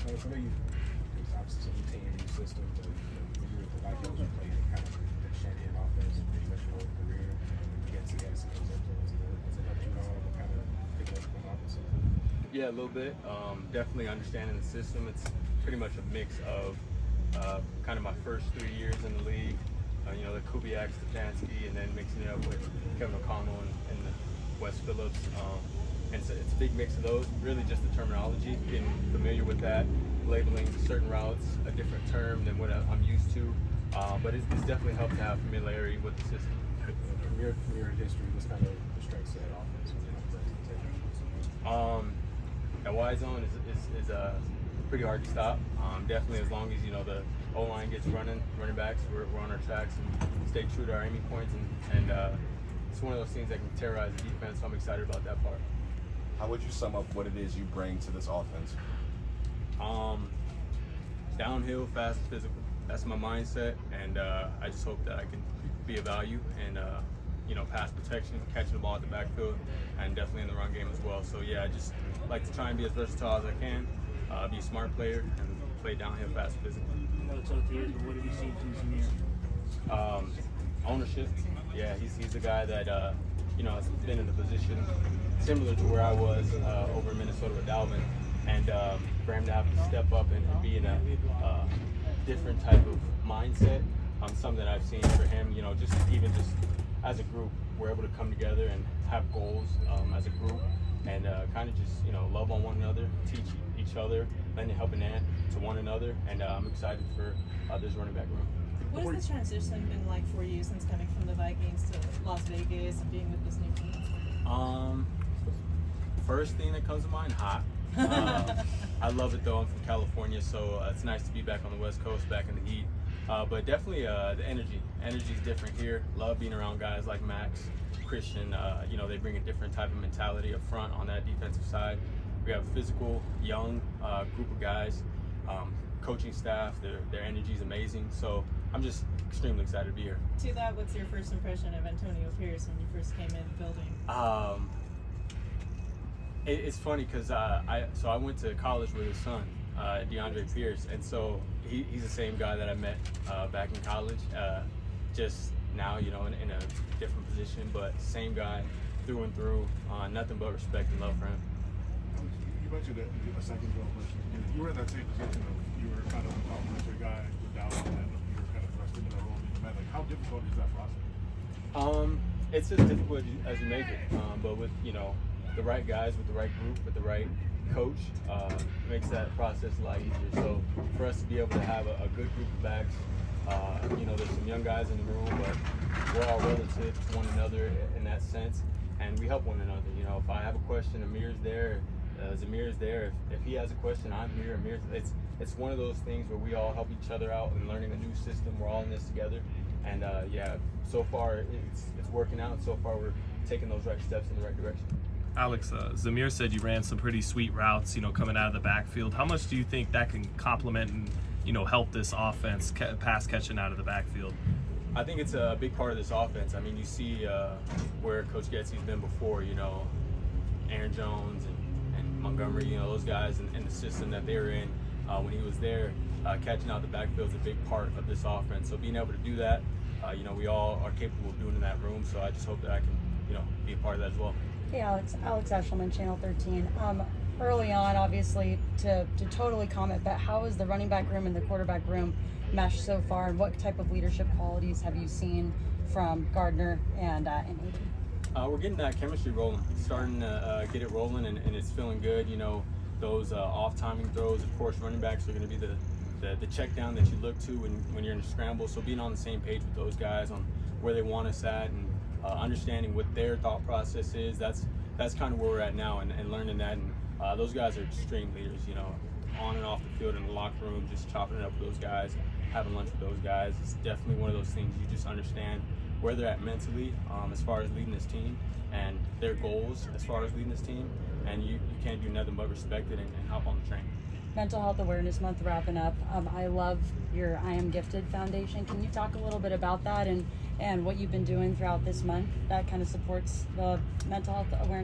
So I know it's obviously some routine in your system, but when you were at the Vikings, you played kind of the Shanahan offense pretty much your whole career. You get to see those influences. Has it helped you at all to kind of pick up on offense? Yeah, a little bit. Definitely understanding the system. It's pretty much a mix of kind of my first 3 years in the league, the Kubiak, Stefanski, and then mixing it up with Kevin O'Connell and Wes Phillips. And it's a big mix of those. Really just the terminology, getting familiar with that, labeling certain routes a different term than what I'm used to. But it's definitely helped to have familiarity with the system. From your history, what's kind of the strengths of that offense when you have to take? That wide zone is pretty hard to stop. Definitely as long as the O-line gets running backs, we're on our tracks and stay true to our aiming points, and it's one of those things that can terrorize the defense, so I'm excited about that part. How would you sum up what it is you bring to this offense? Downhill, fast, physical. That's my mindset, and I just hope that I can be a value and pass protection, catching the ball at the backfield, and definitely in the run game as well. So yeah, I just like to try and be as versatile as I can, be a smart player, and play downhill, fast, physical. I know it's OTAs, but what have you seen from Zamir? Ownership. Yeah, he's a guy that has been in a position similar to where I was over in Minnesota with Dalvin, and for him to have to step up and be in a different type of mindset, something that I've seen for him. Just as a group, we're able to come together and have goals as a group, and kind of just love on one another, teach each other, lend a helping hand to one another, and I'm excited for this running back room. What has the transition been like for you since coming from the Vikings to Las Vegas and being with this new team? First thing that comes to mind, hot. I love it though. I'm from California, so it's nice to be back on the West Coast, back in the heat. But definitely the energy. Energy's different here. Love being around guys like Max, Christian. They bring a different type of mentality up front on that defensive side. We have a physical, young group of guys. Coaching staff, their energy is amazing. So I'm just extremely excited to be here. To that, what's your first impression of Antonio Pierce when you first came in the building? It's funny because I went to college with his son, DeAndre Pierce, and so he's the same guy that I met back in college. Just now, in a different position, but same guy through and through. Nothing but respect and love for him. You mentioned that a second ago, you were in that same position of you were kind of a complimentary guy with Dallas, and then you were kind of thrust into that role being the man. Like, how difficult is that process? It's as difficult as you make it, but with the right guys, with the right group, with the right coach, makes that process a lot easier. So for us to be able to have a good group of backs, there's some young guys in the room, but we're all relative to one another in that sense, and we help one another. If I have a question, Amir's there. Zamir's there. If he has a question, I'm here. Amir's. It's one of those things where we all help each other out and learning a new system. We're all in this together, and so far it's working out. So far we're taking those right steps in the right direction. Alex, Zamir said you ran some pretty sweet routes, coming out of the backfield. How much do you think that can complement and help this offense pass catching out of the backfield? I think it's a big part of this offense. I mean, you see where Coach Getsy's been before. Aaron Jones and Montgomery, those guys and the system that they were in when he was there, catching out the backfield is a big part of this offense. So being able to do that, we all are capable of doing in that room. So I just hope that I can, be a part of that as well. Hey, Alex Eshelman, Channel 13. Early on, obviously, to totally comment, but how is the running back room and the quarterback room meshed so far, and what type of leadership qualities have you seen from Gardner and Aiden? We're getting that chemistry rolling, starting to get it rolling, and it's feeling good. Those off-timing throws, of course, running backs are going to be the check down that you look to when you're in a scramble. So being on the same page with those guys on where they want us at and understanding what their thought process is, that's kind of where we're at now, and learning that. And those guys are extreme leaders, on and off the field in the locker room, just chopping it up with those guys, having lunch with those guys. It's definitely one of those things you just understand where they're at mentally as far as leading this team and their goals as far as leading this team, and you can't do nothing but respect it and hop on the train. Mental Health Awareness Month wrapping up. I love your I Am Gifted Foundation. Can you talk a little bit about that and what you've been doing throughout this month that kind of supports the mental health awareness?